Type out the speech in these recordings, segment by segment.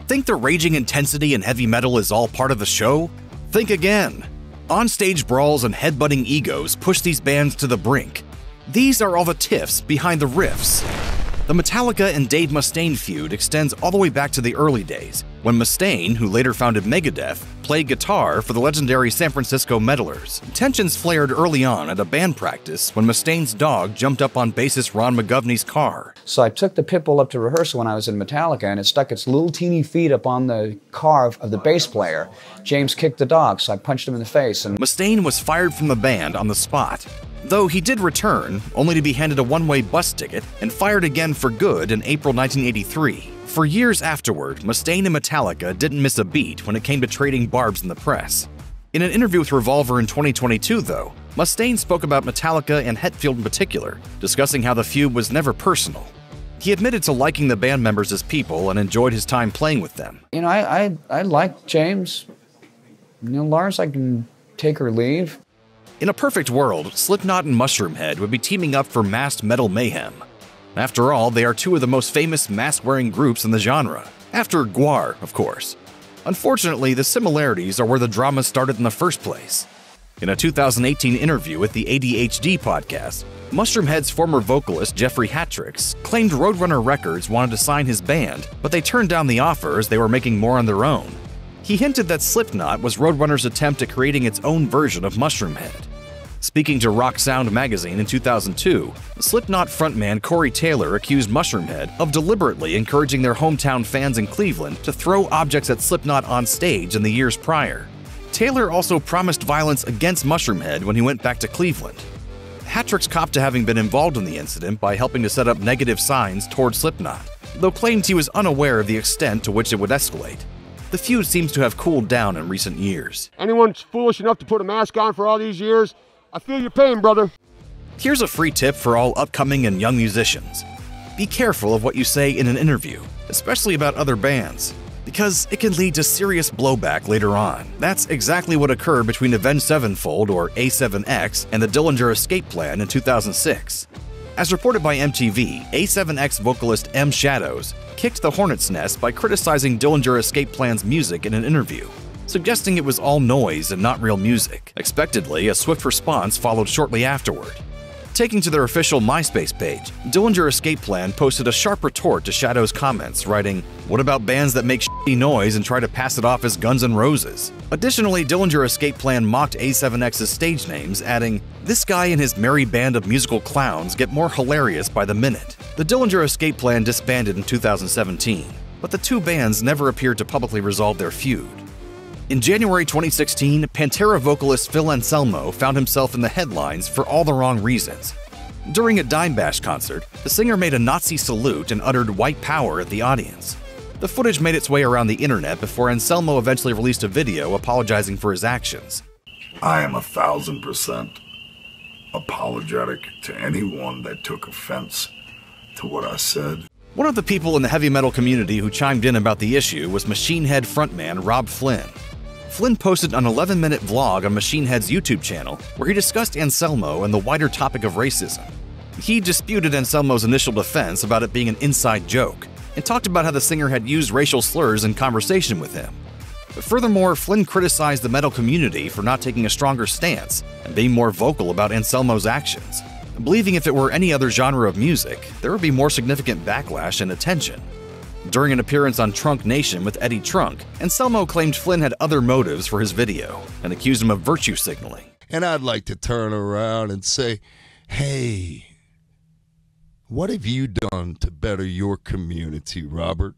Think the raging intensity in heavy metal is all part of the show? Think again. Onstage brawls and headbutting egos push these bands to the brink. These are all the tiffs behind the riffs. The Metallica and Dave Mustaine feud extends all the way back to the early days, when Mustaine, who later founded Megadeth, played guitar for the legendary San Francisco Meddlers. Tensions flared early on at a band practice when Mustaine's dog jumped up on bassist Ron McGovney's car. So I took the pit bull up to rehearsal when I was in Metallica, and it stuck its little teeny feet up on the car of the bass player. James kicked the dog, so I punched him in the face. And Mustaine was fired from the band on the spot. Though he did return, only to be handed a one-way bus ticket and fired again for good in April 1983. For years afterward, Mustaine and Metallica didn't miss a beat when it came to trading barbs in the press. In an interview with Revolver in 2022, though, Mustaine spoke about Metallica and Hetfield in particular, discussing how the feud was never personal. He admitted to liking the band members as people and enjoyed his time playing with them. You know, I like James. You know, Lars, I can take or leave. In a perfect world, Slipknot and Mushroomhead would be teaming up for masked metal mayhem. After all, they are two of the most famous mask-wearing groups in the genre, after Gwar, of course. Unfortunately, the similarities are where the drama started in the first place. In a 2018 interview with the ADHD podcast, Mushroomhead's former vocalist Jeffrey Hattricks claimed Roadrunner Records wanted to sign his band, but they turned down the offer as they were making more on their own. He hinted that Slipknot was Roadrunner's attempt at creating its own version of Mushroomhead. Speaking to Rock Sound magazine in 2002, Slipknot frontman Corey Taylor accused Mushroomhead of deliberately encouraging their hometown fans in Cleveland to throw objects at Slipknot on stage in the years prior. Taylor also promised violence against Mushroomhead when he went back to Cleveland. Hattricks copped to having been involved in the incident by helping to set up negative signs towards Slipknot, though claimed he was unaware of the extent to which it would escalate. The feud seems to have cooled down in recent years. Anyone foolish enough to put a mask on for all these years, I feel your pain, brother. Here's a free tip for all upcoming and young musicians. Be careful of what you say in an interview, especially about other bands, because it can lead to serious blowback later on. That's exactly what occurred between Avenged Sevenfold, or A7X, and the Dillinger Escape Plan in 2006. As reported by MTV, A7X vocalist M. Shadows kicked the hornet's nest by criticizing Dillinger Escape Plan's music in an interview, suggesting it was all noise and not real music. Expectedly, a swift response followed shortly afterward. Taking to their official MySpace page, Dillinger Escape Plan posted a sharp retort to Shadow's comments, writing, "What about bands that make shitty noise and try to pass it off as Guns N' Roses?" Additionally, Dillinger Escape Plan mocked A7X's stage names, adding, "This guy and his merry band of musical clowns get more hilarious by the minute." The Dillinger Escape Plan disbanded in 2017, but the two bands never appeared to publicly resolve their feud. In January 2016, Pantera vocalist Phil Anselmo found himself in the headlines for all the wrong reasons. During a Dime Bash concert, the singer made a Nazi salute and uttered "white power" at the audience. The footage made its way around the internet before Anselmo eventually released a video apologizing for his actions. I am 1000% apologetic to anyone that took offense to what I said. One of the people in the heavy metal community who chimed in about the issue was Machine Head frontman Robb Flynn. Flynn posted an 11-minute vlog on Machine Head's YouTube channel where he discussed Anselmo and the wider topic of racism. He disputed Anselmo's initial defense about it being an inside joke and talked about how the singer had used racial slurs in conversation with him. Furthermore, Flynn criticized the metal community for not taking a stronger stance and being more vocal about Anselmo's actions, believing if it were any other genre of music, there would be more significant backlash and attention. During an appearance on Trunk Nation with Eddie Trunk, Anselmo claimed Flynn had other motives for his video and accused him of virtue signaling. And I'd like to turn around and say, hey, what have you done to better your community, Robert?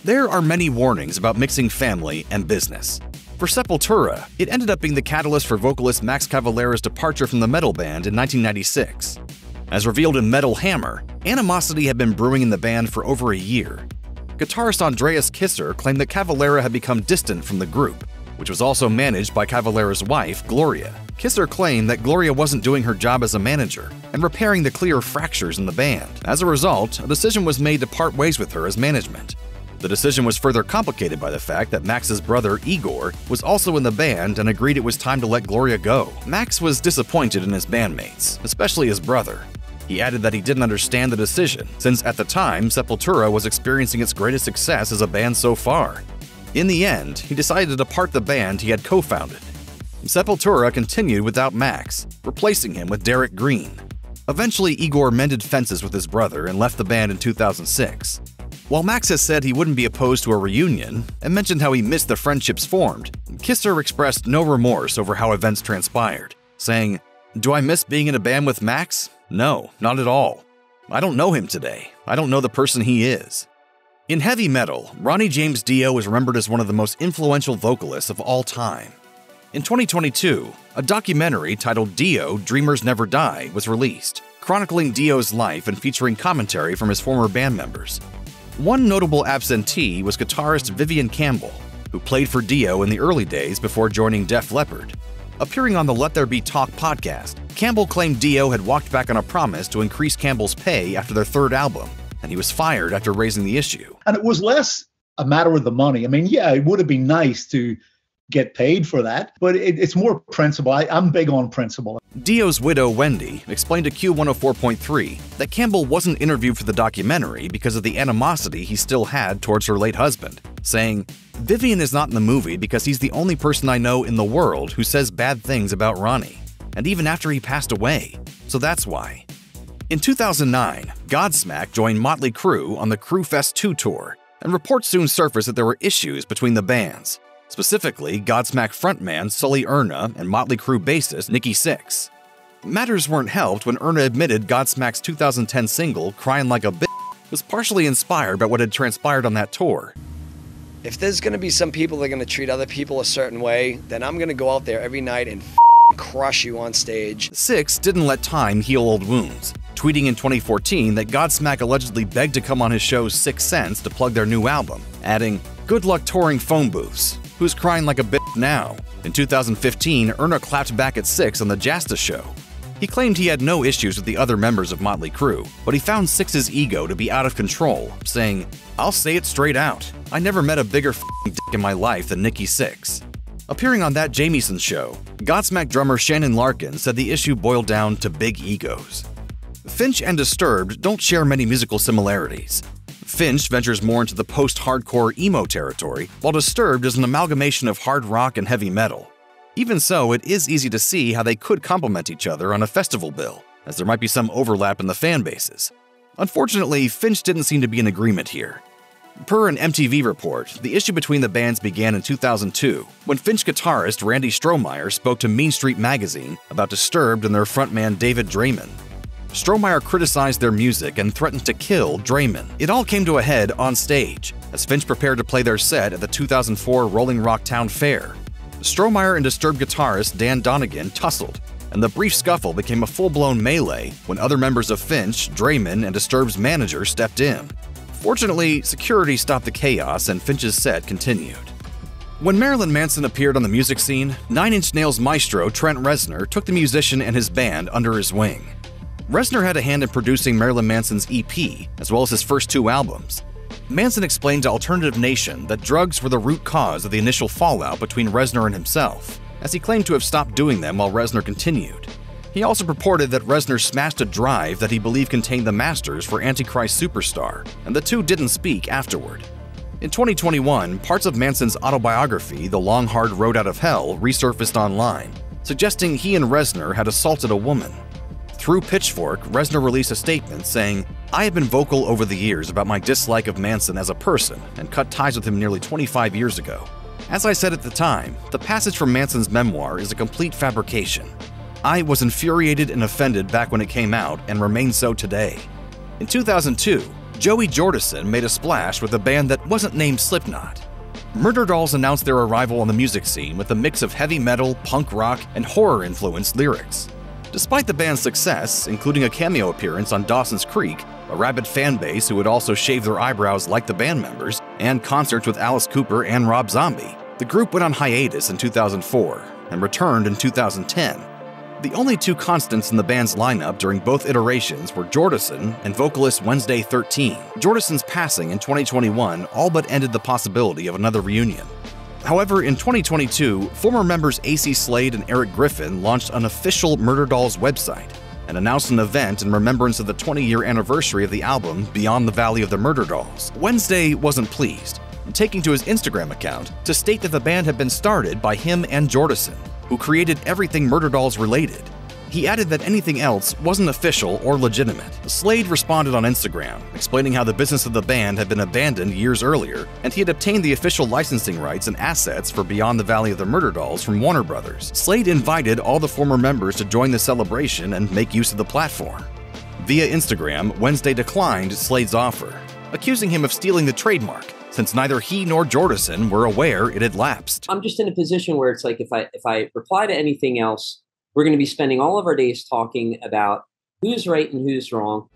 There are many warnings about mixing family and business. For Sepultura, it ended up being the catalyst for vocalist Max Cavalera's departure from the metal band in 1996. As revealed in Metal Hammer, animosity had been brewing in the band for over a year. Guitarist Andreas Kisser claimed that Cavalera had become distant from the group, which was also managed by Cavalera's wife, Gloria. Kisser claimed that Gloria wasn't doing her job as a manager and repairing the clear fractures in the band. As a result, a decision was made to part ways with her as management. The decision was further complicated by the fact that Max's brother, Igor, was also in the band and agreed it was time to let Gloria go. Max was disappointed in his bandmates, especially his brother. He added that he didn't understand the decision, since at the time, Sepultura was experiencing its greatest success as a band so far. In the end, he decided to depart the band he had co-founded. Sepultura continued without Max, replacing him with Derek Green. Eventually, Igor mended fences with his brother and left the band in 2006. While Max has said he wouldn't be opposed to a reunion and mentioned how he missed the friendships formed, Kisser expressed no remorse over how events transpired, saying, "Do I miss being in a band with Max? No, not at all. I don't know him today. I don't know the person he is." In heavy metal, Ronnie James Dio is remembered as one of the most influential vocalists of all time. In 2022, a documentary titled Dio, Dreamers Never Die was released, chronicling Dio's life and featuring commentary from his former band members. One notable absentee was guitarist Vivian Campbell, who played for Dio in the early days before joining Def Leppard. Appearing on the Let There Be Talk podcast, Campbell claimed Dio had walked back on a promise to increase Campbell's pay after their third album, and he was fired after raising the issue. And it was less a matter of the money. I mean, yeah, it would have been nice to get paid for that, but it's more principle. I'm big on principle. Dio's widow, Wendy, explained to Q104.3 that Campbell wasn't interviewed for the documentary because of the animosity he still had towards her late husband, saying, "Vivian is not in the movie because he's the only person I know in the world who says bad things about Ronnie, and even after he passed away, so that's why." In 2009, Godsmack joined Motley Crue on the Crue Fest 2 tour, and reports soon surfaced that there were issues between the bands. Specifically, Godsmack frontman Sully Erna and Motley Crue bassist Nikki Sixx. Matters weren't helped when Erna admitted Godsmack's 2010 single, Crying Like a Bitch, was partially inspired by what had transpired on that tour. If there's going to be some people that are going to treat other people a certain way, then I'm going to go out there every night and crush you on stage. Sixx didn't let time heal old wounds, tweeting in 2014 that Godsmack allegedly begged to come on his show 6 Cents to plug their new album, adding, "Good luck touring phone booths. Who's crying like a bitch now?" In 2015, Erna clapped back at Sixx on the Jasta show. He claimed he had no issues with the other members of Motley Crue, but he found Sixx's ego to be out of control, saying, "I'll say it straight out. I never met a bigger dick in my life than Nikki Sixx." Appearing on That Jamieson Show, Godsmack drummer Shannon Larkin said the issue boiled down to big egos. Finch and Disturbed don't share many musical similarities. Finch ventures more into the post-hardcore emo territory, while Disturbed is an amalgamation of hard rock and heavy metal. Even so, it is easy to see how they could complement each other on a festival bill, as there might be some overlap in the fan bases. Unfortunately, Finch didn't seem to be in agreement here. Per an MTV report, the issue between the bands began in 2002, when Finch guitarist Randy Strohmeyer spoke to Mean Street magazine about Disturbed and their frontman David Draymond. Strohmeyer criticized their music and threatened to kill Draymond. It all came to a head on stage, as Finch prepared to play their set at the 2004 Rolling Rock Town Fair. Strohmeyer and Disturbed guitarist Dan Donegan tussled, and the brief scuffle became a full-blown melee when other members of Finch, Draymond, and Disturbed's manager stepped in. Fortunately, security stopped the chaos and Finch's set continued. When Marilyn Manson appeared on the music scene, 9 Inch Nails maestro Trent Reznor took the musician and his band under his wing. Reznor had a hand in producing Marilyn Manson's EP, as well as his first 2 albums. Manson explained to Alternative Nation that drugs were the root cause of the initial fallout between Reznor and himself, as he claimed to have stopped doing them while Reznor continued. He also purported that Reznor smashed a drive that he believed contained the masters for Antichrist Superstar, and the two didn't speak afterward. In 2021, parts of Manson's autobiography, The Long Hard Road Out of Hell, resurfaced online, suggesting he and Reznor had assaulted a woman. Through Pitchfork, Reznor released a statement saying, "I have been vocal over the years about my dislike of Manson as a person and cut ties with him nearly 25 years ago. As I said at the time, the passage from Manson's memoir is a complete fabrication. I was infuriated and offended back when it came out and remain so today." In 2002, Joey Jordison made a splash with a band that wasn't named Slipknot. Murder Dolls announced their arrival on the music scene with a mix of heavy metal, punk rock, and horror-influenced lyrics. Despite the band's success, including a cameo appearance on Dawson's Creek, a rabid fan base who would also shave their eyebrows like the band members, and concerts with Alice Cooper and Rob Zombie, the group went on hiatus in 2004 and returned in 2010. The only 2 constants in the band's lineup during both iterations were Jordison and vocalist Wednesday 13. Jordison's passing in 2021 all but ended the possibility of another reunion. However, in 2022, former members AC Slade and Eric Griffin launched an official Murder Dolls website. and announced an event in remembrance of the 20-year anniversary of the album Beyond the Valley of the Murder Dolls. Wednesday wasn't pleased, taking to his Instagram account to state that the band had been started by him and Jordison, who created everything Murder Dolls related. He added that anything else wasn't official or legitimate. Slade responded on Instagram, explaining how the business of the band had been abandoned years earlier, and he had obtained the official licensing rights and assets for Beyond the Valley of the Murder Dolls from Warner Brothers. Slade invited all the former members to join the celebration and make use of the platform. Via Instagram, Wednesday declined Slade's offer, accusing him of stealing the trademark, since neither he nor Jordison were aware it had lapsed. I'm just in a position where it's like if I reply to anything else, we're going to be spending all of our days talking about who's right and who's wrong.